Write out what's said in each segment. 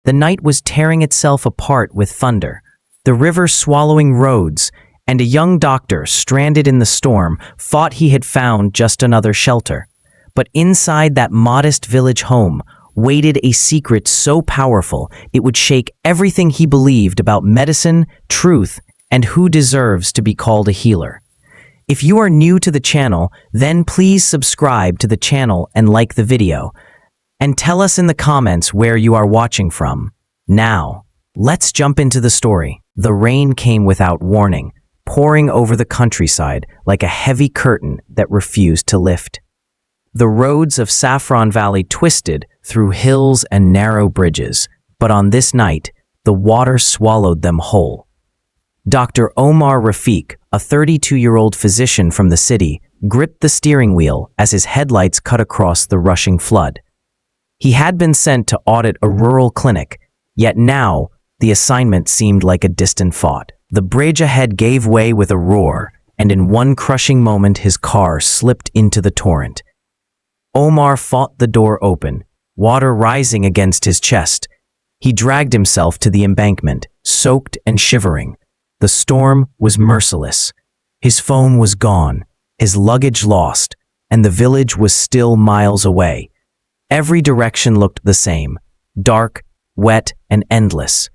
The night was tearing itself apart with thunder, the river swallowing roads, and a young doctor stranded in the storm thought he had found just another shelter. But inside that modest village home waited a secret so powerful it would shake everything he believed about medicine, truth, and who deserves to be called a healer. If you are new to the channel, then please subscribe to the channel and like the video. And tell us in the comments where you are watching from. Now, let's jump into the story. The rain came without warning, pouring over the countryside like a heavy curtain that refused to lift. The roads of Saffron Valley twisted through hills and narrow bridges, but on this night, the water swallowed them whole. Dr. Omar Rafiq, a 32-year-old physician from the city, gripped the steering wheel as his headlights cut across the rushing flood. He had been sent to audit a rural clinic, yet now the assignment seemed like a distant thought. The bridge ahead gave way with a roar, and in one crushing moment his car slipped into the torrent. Omar fought the door open, water rising against his chest. He dragged himself to the embankment, soaked and shivering. The storm was merciless. His phone was gone, his luggage lost, and the village was still miles away. Every direction looked the same, dark, wet, and endless.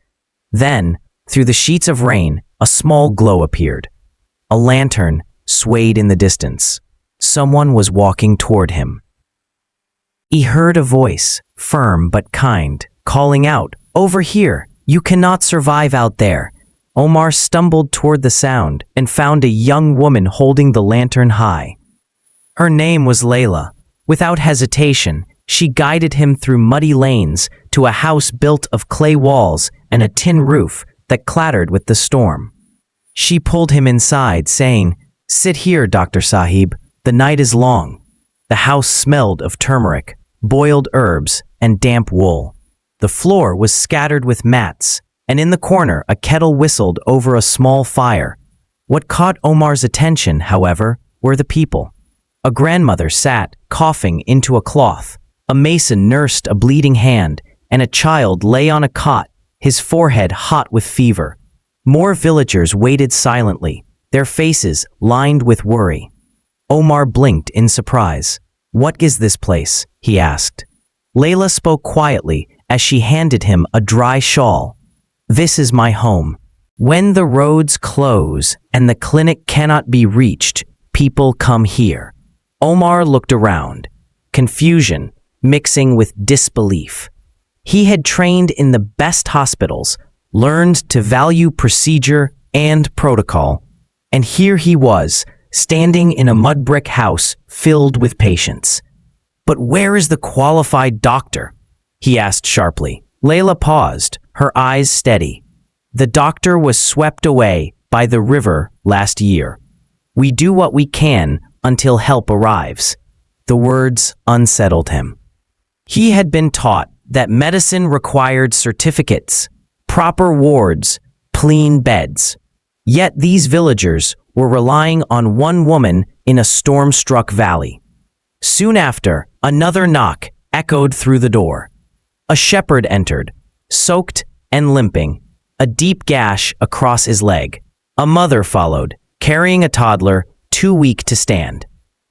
Then, through the sheets of rain, a small glow appeared. A lantern swayed in the distance. Someone was walking toward him. He heard a voice, firm but kind, calling out, "Over here! You cannot survive out there!" Omar stumbled toward the sound and found a young woman holding the lantern high. Her name was Layla. Without hesitation, she guided him through muddy lanes to a house built of clay walls and a tin roof that clattered with the storm. She pulled him inside, saying, "Sit here, Dr. Sahib. The night is long." The house smelled of turmeric, boiled herbs, and damp wool. The floor was scattered with mats, and in the corner a kettle whistled over a small fire. What caught Omar's attention, however, were the people. A grandmother sat, coughing into a cloth. A mason nursed a bleeding hand, and a child lay on a cot, his forehead hot with fever. More villagers waited silently, their faces lined with worry. Omar blinked in surprise. "What is this place?" he asked. Layla spoke quietly as she handed him a dry shawl. "This is my home. When the roads close and the clinic cannot be reached, people come here." Omar looked around, confusion mixing with disbelief. He had trained in the best hospitals, learned to value procedure and protocol, and here he was, standing in a mud brick house filled with patients. "But where is the qualified doctor?" he asked sharply. Layla paused, her eyes steady. "The doctor was swept away by the river last year. We do what we can until help arrives." The words unsettled him. He had been taught that medicine required certificates, proper wards, clean beds. Yet these villagers were relying on one woman in a storm-struck valley. Soon after, another knock echoed through the door. A shepherd entered, soaked and limping, a deep gash across his leg. A mother followed, carrying a toddler too weak to stand.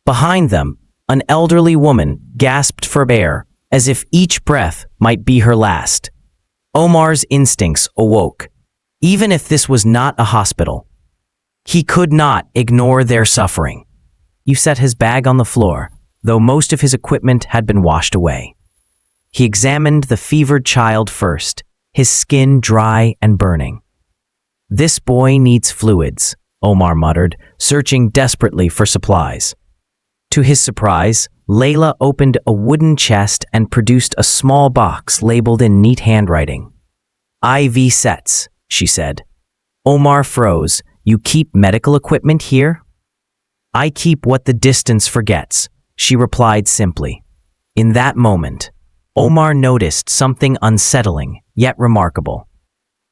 Behind them, an elderly woman gasped for air, as if each breath might be her last. Omar's instincts awoke. Even if this was not a hospital, he could not ignore their suffering. He set his bag on the floor, though most of his equipment had been washed away. He examined the fevered child first, his skin dry and burning. "This boy needs fluids," Omar muttered, searching desperately for supplies. To his surprise, Layla opened a wooden chest and produced a small box labeled in neat handwriting. "IV sets," she said. Omar froze. "You keep medical equipment here?" "I keep what the distance forgets," she replied simply. In that moment, Omar noticed something unsettling, yet remarkable.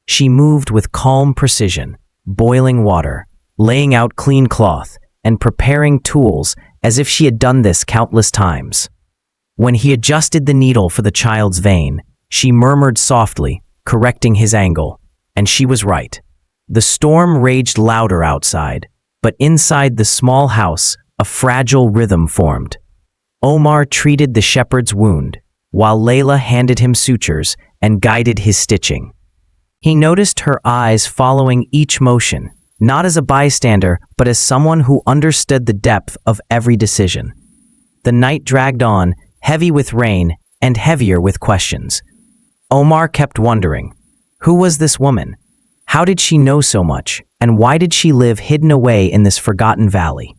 She moved with calm precision, boiling water, laying out clean cloth, and preparing tools as if she had done this countless times. When he adjusted the needle for the child's vein, She murmured softly, correcting his angle, and she was right. The storm raged louder outside, but inside the small house, a fragile rhythm formed. Omar treated the shepherd's wound, while Layla handed him sutures and guided his stitching. He noticed her eyes following each motion, not as a bystander, but as someone who understood the depth of every decision. The night dragged on, heavy with rain and heavier with questions. Omar kept wondering, who was this woman? How did she know so much, and why did she live hidden away in this forgotten valley?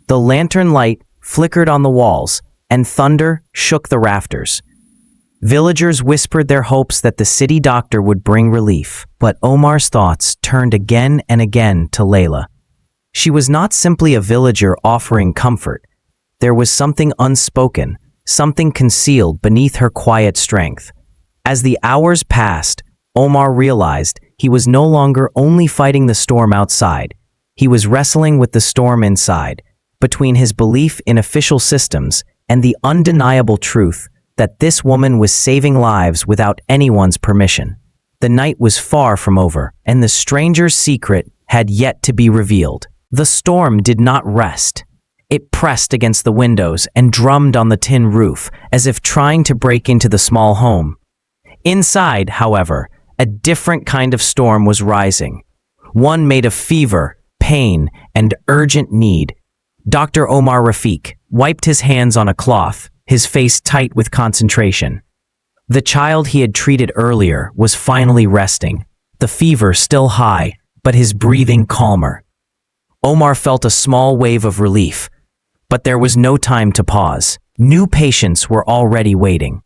The lantern light flickered on the walls, and thunder shook the rafters. Villagers whispered their hopes that the city doctor would bring relief, but Omar's thoughts turned again and again to Layla. She was not simply a villager offering comfort. There was something unspoken, something concealed beneath her quiet strength. As the hours passed, Omar realized he was no longer only fighting the storm outside. He was wrestling with the storm inside, between his belief in official systems and the undeniable truth that this woman was saving lives without anyone's permission. The night was far from over, and the stranger's secret had yet to be revealed. The storm did not rest. It pressed against the windows and drummed on the tin roof, as if trying to break into the small home. Inside, however, a different kind of storm was rising. One made of fever, pain, and urgent need. Dr. Omar Rafiq wiped his hands on a cloth, his face tight with concentration. The child he had treated earlier was finally resting, the fever still high, but his breathing calmer. Omar felt a small wave of relief, but there was no time to pause. New patients were already waiting.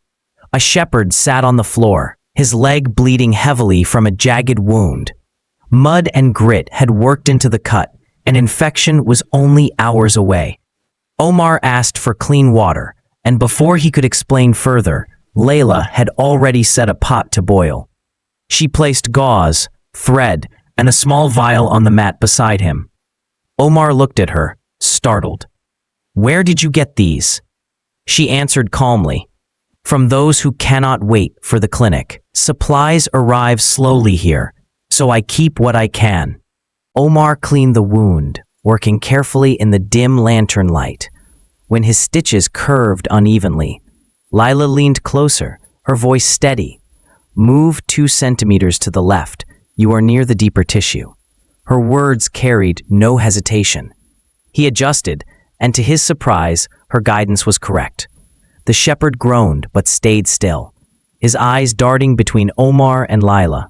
A shepherd sat on the floor, his leg bleeding heavily from a jagged wound. Mud and grit had worked into the cut, and infection was only hours away. Omar asked for clean water, and before he could explain further, Layla had already set a pot to boil. She placed gauze, thread, and a small vial on the mat beside him. Omar looked at her, startled. "Where did you get these?" She answered calmly, "From those who cannot wait for the clinic. Supplies arrive slowly here, so I keep what I can." Omar cleaned the wound, working carefully in the dim lantern light. When his stitches curved unevenly, Lila leaned closer, her voice steady. "Move 2 centimeters to the left. You are near the deeper tissue." Her words carried no hesitation. He adjusted, and to his surprise, her guidance was correct. The shepherd groaned but stayed still, his eyes darting between Omar and Lila.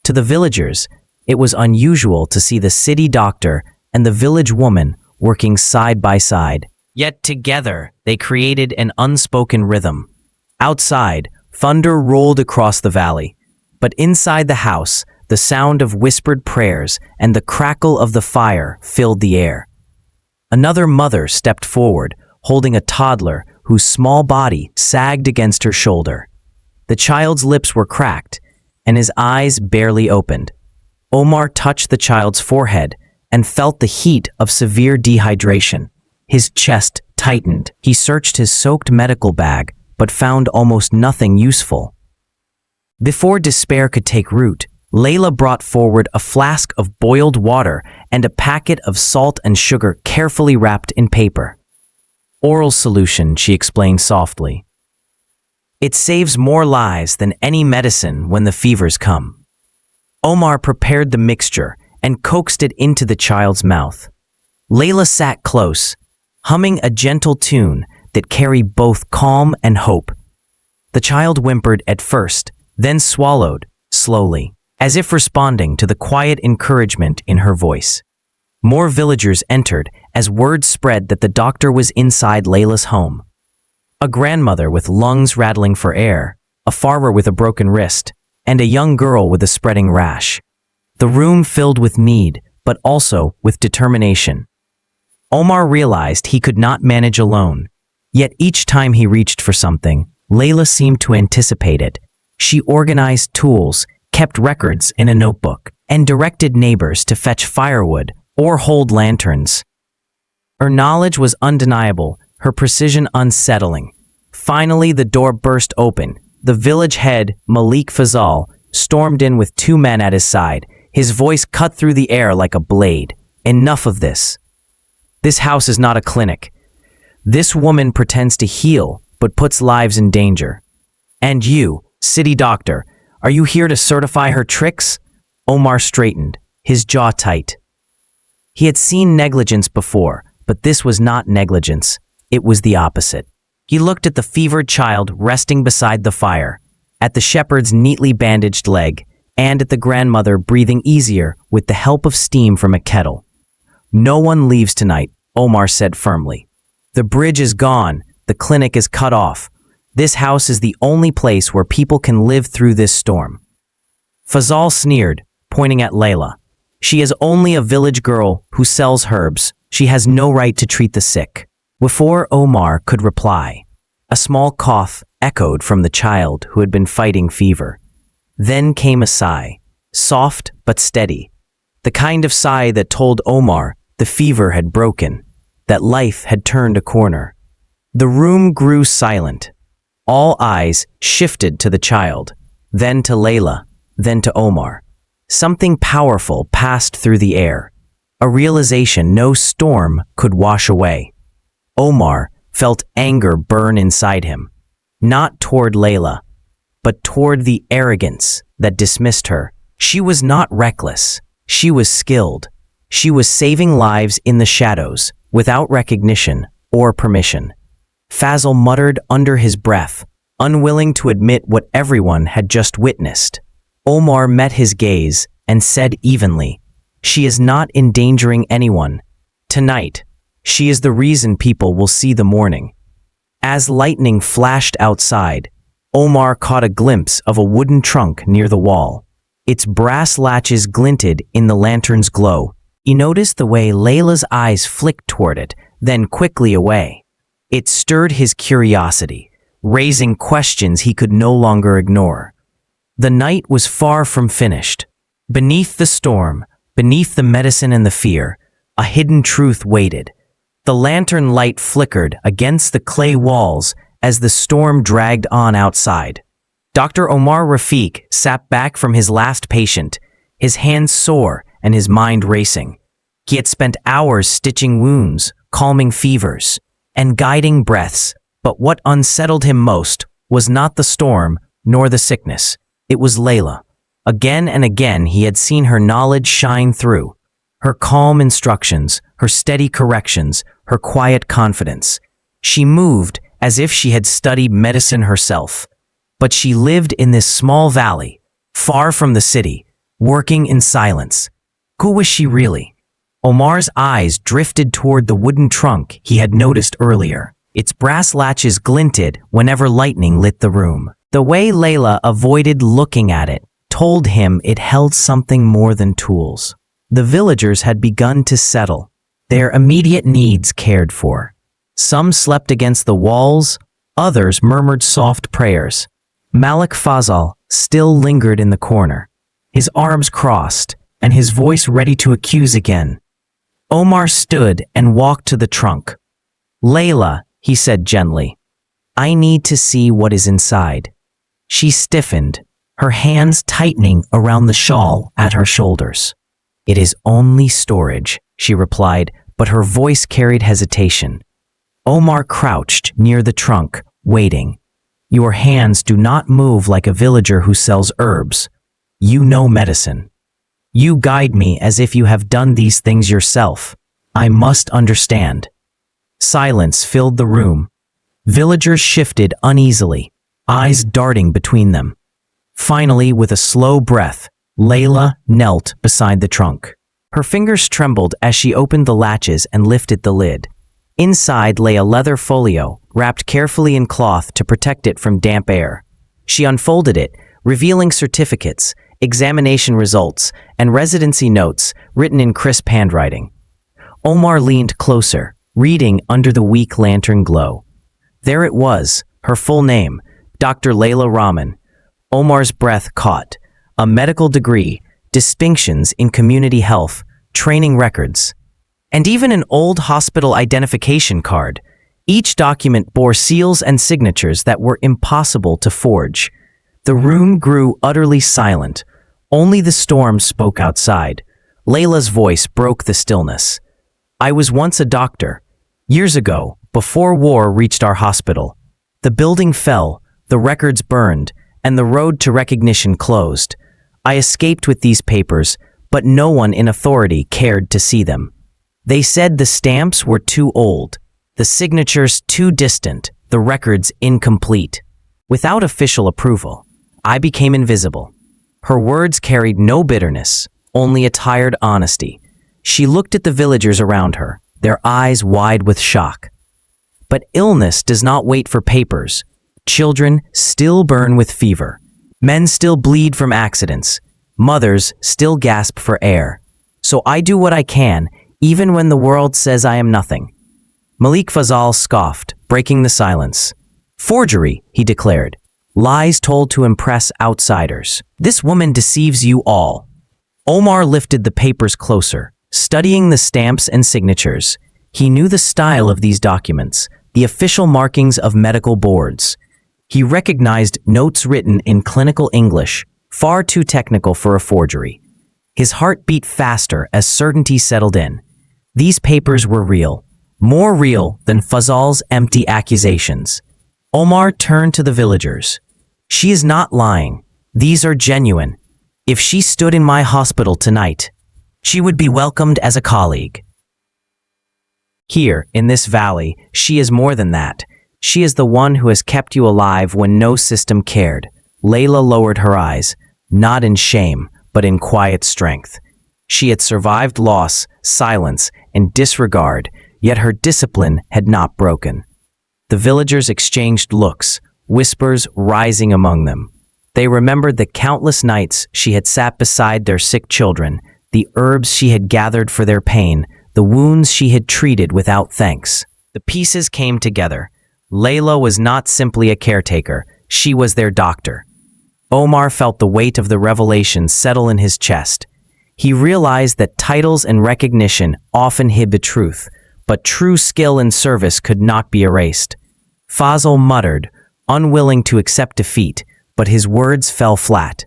To the villagers, it was unusual to see the city doctor and the village woman working side by side. Yet together, they created an unspoken rhythm. Outside, thunder rolled across the valley, but inside the house, the sound of whispered prayers and the crackle of the fire filled the air. Another mother stepped forward, holding a toddler whose small body sagged against her shoulder. The child's lips were cracked, and his eyes barely opened. Omar touched the child's forehead and felt the heat of severe dehydration. His chest tightened. He searched his soaked medical bag, but found almost nothing useful. Before despair could take root, Layla brought forward a flask of boiled water and a packet of salt and sugar carefully wrapped in paper. "Oral solution," she explained softly. "It saves more lives than any medicine when the fevers come." Omar prepared the mixture and coaxed it into the child's mouth. Layla sat close, humming a gentle tune that carried both calm and hope. The child whimpered at first, then swallowed, slowly, as if responding to the quiet encouragement in her voice. More villagers entered as word spread that the doctor was inside Layla's home. A grandmother with lungs rattling for air, a farmer with a broken wrist, and a young girl with a spreading rash. The room filled with need, but also with determination. Omar realized he could not manage alone, yet each time he reached for something, Layla seemed to anticipate it. She organized tools, kept records in a notebook, and directed neighbors to fetch firewood or hold lanterns. Her knowledge was undeniable, her precision unsettling. Finally, the door burst open, The village head, Malik Fazal, stormed in with 2 men at his side. His voice cut through the air like a blade. Enough of this. This house is not a clinic. This woman pretends to heal, but puts lives in danger. And you, city doctor, are you here to certify her tricks? Omar straightened, his jaw tight. He had seen negligence before, but this was not negligence. It was the opposite. He looked at the fevered child resting beside the fire, at the shepherd's neatly bandaged leg, and at the grandmother breathing easier with the help of steam from a kettle. No one leaves tonight, Omar said firmly. The bridge is gone. The clinic is cut off. This house is the only place where people can live through this storm. Fazal sneered, pointing at Layla. She is only a village girl who sells herbs. She has no right to treat the sick. Before Omar could reply, a small cough echoed from the child who had been fighting fever. Then came a sigh, soft but steady, the kind of sigh that told Omar the fever had broken, that life had turned a corner. The room grew silent. All eyes shifted to the child, then to Layla, then to Omar. Something powerful passed through the air, a realization no storm could wash away. Omar felt anger burn inside him, not toward Layla, but toward the arrogance that dismissed her. She was not reckless. She was skilled. She was saving lives in the shadows, without recognition or permission. Fazal muttered under his breath, unwilling to admit what everyone had just witnessed. Omar met his gaze and said evenly, "She is not endangering anyone. Tonight, she is the reason people will see the morning." As lightning flashed outside, Omar caught a glimpse of a wooden trunk near the wall. Its brass latches glinted in the lantern's glow. He noticed the way Layla's eyes flicked toward it, then quickly away. It stirred his curiosity, raising questions he could no longer ignore. The night was far from finished. Beneath the storm, beneath the medicine and the fear, a hidden truth waited. The lantern light flickered against the clay walls as the storm dragged on outside. Dr. Omar Rafiq sat back from his last patient, his hands sore and his mind racing. He had spent hours stitching wounds, calming fevers, and guiding breaths, but what unsettled him most was not the storm nor the sickness. It was Layla. Again and again he had seen her knowledge shine through. Her calm instructions, her steady corrections, her quiet confidence. She moved as if she had studied medicine herself. But she lived in this small valley, far from the city, working in silence. Who was she really? Omar's eyes drifted toward the wooden trunk he had noticed earlier. Its brass latches glinted whenever lightning lit the room. The way Layla avoided looking at it told him it held something more than tools. The villagers had begun to settle, their immediate needs cared for. Some slept against the walls, others murmured soft prayers. Malik Fazal still lingered in the corner, his arms crossed and his voice ready to accuse again. Omar stood and walked to the trunk. "Layla," he said gently, "I need to see what is inside." She stiffened, her hands tightening around the shawl at her shoulders. "It is only storage," she replied, but her voice carried hesitation. Omar crouched near the trunk, waiting. "Your hands do not move like a villager who sells herbs. You know medicine. You guide me as if you have done these things yourself. I must understand." Silence filled the room. Villagers shifted uneasily, eyes darting between them. Finally, with a slow breath, Layla knelt beside the trunk. Her fingers trembled as she opened the latches and lifted the lid. Inside lay a leather folio, wrapped carefully in cloth to protect it from damp air. She unfolded it, revealing certificates, examination results, and residency notes written in crisp handwriting. Omar leaned closer, reading under the weak lantern glow. There it was, her full name, Dr. Layla Rahman. Omar's breath caught. A medical degree, distinctions in community health, training records, and even an old hospital identification card. Each document bore seals and signatures that were impossible to forge. The room grew utterly silent. Only the storm spoke outside. Layla's voice broke the stillness. I was once a doctor. Years ago, before war reached our hospital. The building fell, the records burned, and the road to recognition closed. I escaped with these papers, but no one in authority cared to see them. They said the stamps were too old, the signatures too distant, the records incomplete. Without official approval, I became invisible. Her words carried no bitterness, only a tired honesty. She looked at the villagers around her, their eyes wide with shock. But illness does not wait for papers. Children still burn with fever. Men still bleed from accidents. Mothers still gasp for air. So I do what I can, even when the world says I am nothing. Malik Fazal scoffed, breaking the silence. Forgery, he declared. Lies told to impress outsiders. This woman deceives you all. Omar lifted the papers closer, studying the stamps and signatures. He knew the style of these documents, the official markings of medical boards. He recognized notes written in clinical English, far too technical for a forgery. His heart beat faster as certainty settled in. These papers were real, more real than Fazal's empty accusations. Omar turned to the villagers. She is not lying. These are genuine. If she stood in my hospital tonight, she would be welcomed as a colleague. Here, in this valley, she is more than that. She is the one who has kept you alive when no system cared. Layla lowered her eyes, not in shame, but in quiet strength. She had survived loss, silence, and disregard, yet her discipline had not broken. The villagers exchanged looks, whispers rising among them. They remembered the countless nights she had sat beside their sick children, the herbs she had gathered for their pain, the wounds she had treated without thanks. The pieces came together. Layla was not simply a caretaker, she was their doctor. Omar felt the weight of the revelation settle in his chest. He realized that titles and recognition often hid the truth, but true skill and service could not be erased. Fazal muttered, unwilling to accept defeat, but his words fell flat.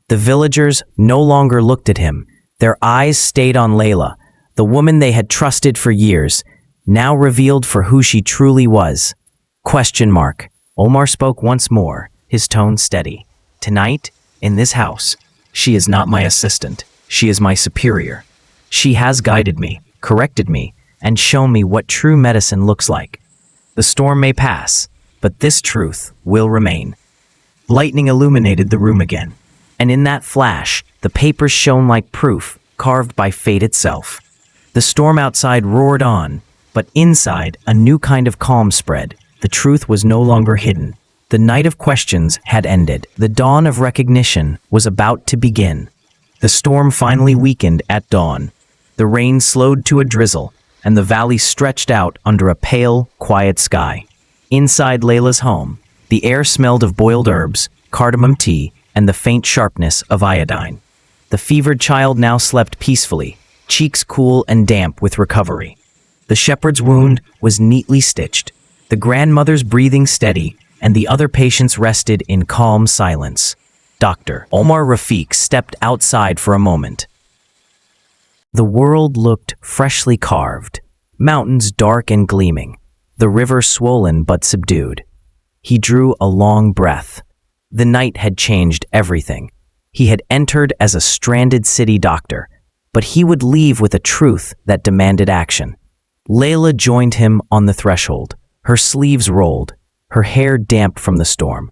The villagers no longer looked at him. Their eyes stayed on Layla, the woman they had trusted for years, now revealed for who she truly was. Question mark. Omar spoke once more, his tone steady. Tonight, in this house, she is not my assistant. She is my superior. She has guided me, corrected me, and shown me what true medicine looks like. The storm may pass, but this truth will remain. Lightning illuminated the room again, and in that flash, the papers shone like proof, carved by fate itself. The storm outside roared on, but inside, a new kind of calm spread. The truth was no longer hidden. The night of questions had ended. The dawn of recognition was about to begin. The storm finally weakened at dawn. The rain slowed to a drizzle, and the valley stretched out under a pale, quiet sky. Inside Layla's home, the air smelled of boiled herbs, cardamom tea, and the faint sharpness of iodine. The fevered child now slept peacefully, cheeks cool and damp with recovery. The shepherd's wound was neatly stitched, the grandmother's breathing steady, and the other patients rested in calm silence. Dr. Omar Rafiq stepped outside for a moment. The world looked freshly carved, mountains dark and gleaming, the river swollen but subdued. He drew a long breath. The night had changed everything. He had entered as a stranded city doctor, but he would leave with a truth that demanded action. Layla joined him on the threshold, her sleeves rolled, her hair damp from the storm.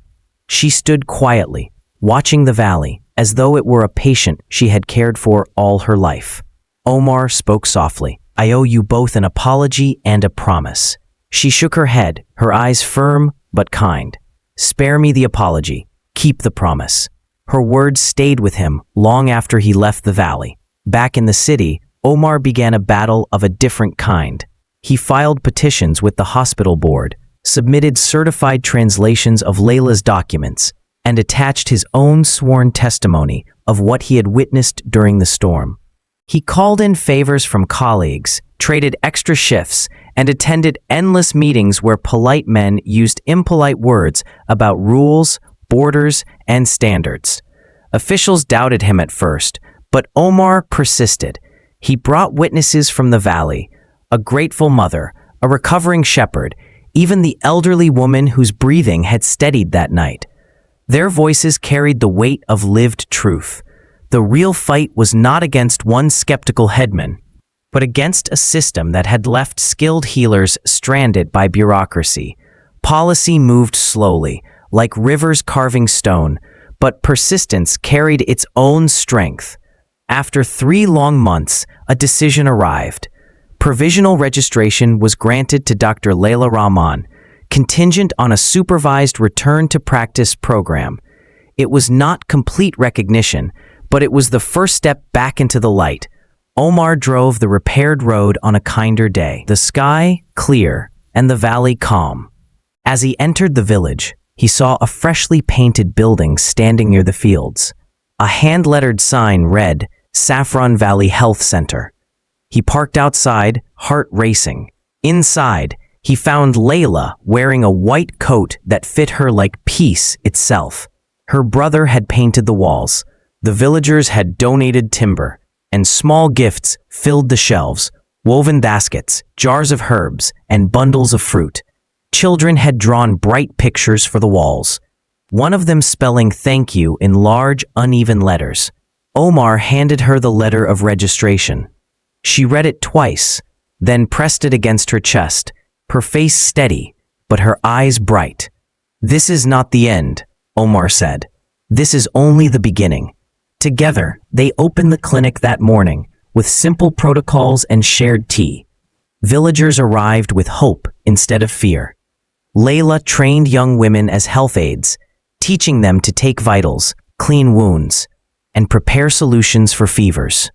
She stood quietly, watching the valley, as though it were a patient she had cared for all her life. Omar spoke softly. I owe you both an apology and a promise. She shook her head, her eyes firm but kind. Spare me the apology. Keep the promise. Her words stayed with him long after he left the valley. Back in the city, Omar began a battle of a different kind. He filed petitions with the hospital board, submitted certified translations of Layla's documents, and attached his own sworn testimony of what he had witnessed during the storm. He called in favors from colleagues, traded extra shifts, and attended endless meetings where polite men used impolite words about rules, borders, and standards. Officials doubted him at first, but Omar persisted. He brought witnesses from the valley, a grateful mother, a recovering shepherd, even the elderly woman whose breathing had steadied that night. Their voices carried the weight of lived truth. The real fight was not against one skeptical headman, but against a system that had left skilled healers stranded by bureaucracy. Policy moved slowly, like rivers carving stone, but persistence carried its own strength. After 3 long months, a decision arrived. Provisional registration was granted to Dr. Layla Rahman, contingent on a supervised return-to-practice program. It was not complete recognition, but it was the first step back into the light. Omar drove the repaired road on a kinder day, the sky clear and the valley calm. As he entered the village, he saw a freshly painted building standing near the fields. A hand-lettered sign read, Saffron Valley Health Center. He parked outside, heart racing. Inside, he found Layla wearing a white coat that fit her like peace itself. Her brother had painted the walls. The villagers had donated timber, and small gifts filled the shelves, woven baskets, jars of herbs, and bundles of fruit. Children had drawn bright pictures for the walls, one of them spelling thank you in large, uneven letters. Omar handed her the letter of registration. She read it twice, then pressed it against her chest, her face steady, but her eyes bright. "This is not the end," Omar said. "This is only the beginning." Together, they opened the clinic that morning, with simple protocols and shared tea. Villagers arrived with hope instead of fear. Layla trained young women as health aides, teaching them to take vitals, clean wounds, and prepare solutions for fevers.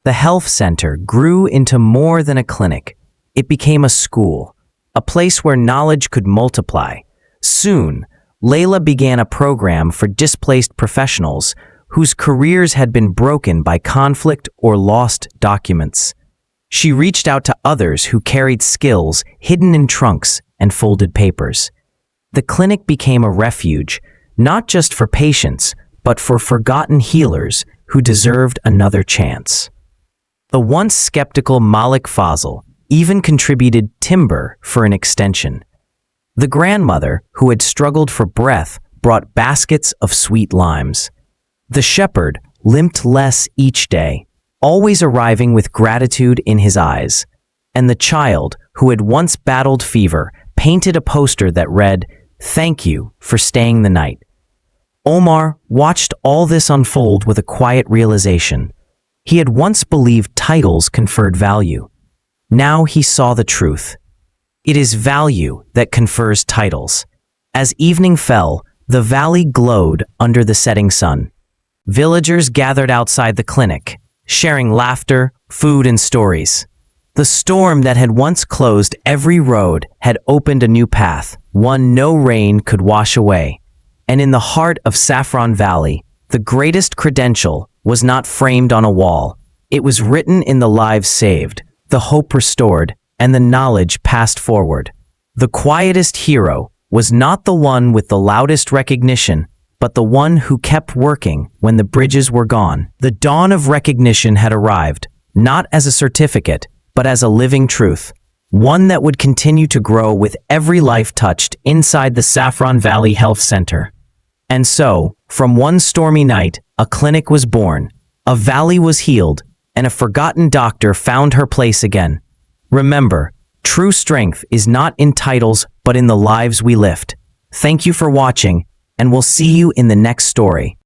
The health center grew into more than a clinic. It became a school, a place where knowledge could multiply. Soon, Layla began a program for displaced professionals whose careers had been broken by conflict or lost documents. She reached out to others who carried skills hidden in trunks and folded papers. The clinic became a refuge, not just for patients, but for forgotten healers who deserved another chance. The once skeptical Malik Fazl even contributed timber for an extension. The grandmother, who had struggled for breath, brought baskets of sweet limes. The shepherd limped less each day, always arriving with gratitude in his eyes. And the child, who had once battled fever, painted a poster that read, "Thank you for staying the night." Omar watched all this unfold with a quiet realization. He had once believed titles conferred value. Now he saw the truth. It is value that confers titles. As evening fell, the valley glowed under the setting sun. Villagers gathered outside the clinic, sharing laughter, food, and stories. The storm that had once closed every road had opened a new path, one no rain could wash away. And in the heart of Saffron Valley, the greatest credential was not framed on a wall. It was written in the lives saved, the hope restored, and the knowledge passed forward. The quietest hero was not the one with the loudest recognition, but the one who kept working when the bridges were gone. The dawn of recognition had arrived, not as a certificate, but as a living truth, one that would continue to grow with every life touched inside the Saffron Valley Health Center. And so, from one stormy night, a clinic was born, a valley was healed, and a forgotten doctor found her place again. Remember, true strength is not in titles, but in the lives we lift. Thank you for watching, and we'll see you in the next story.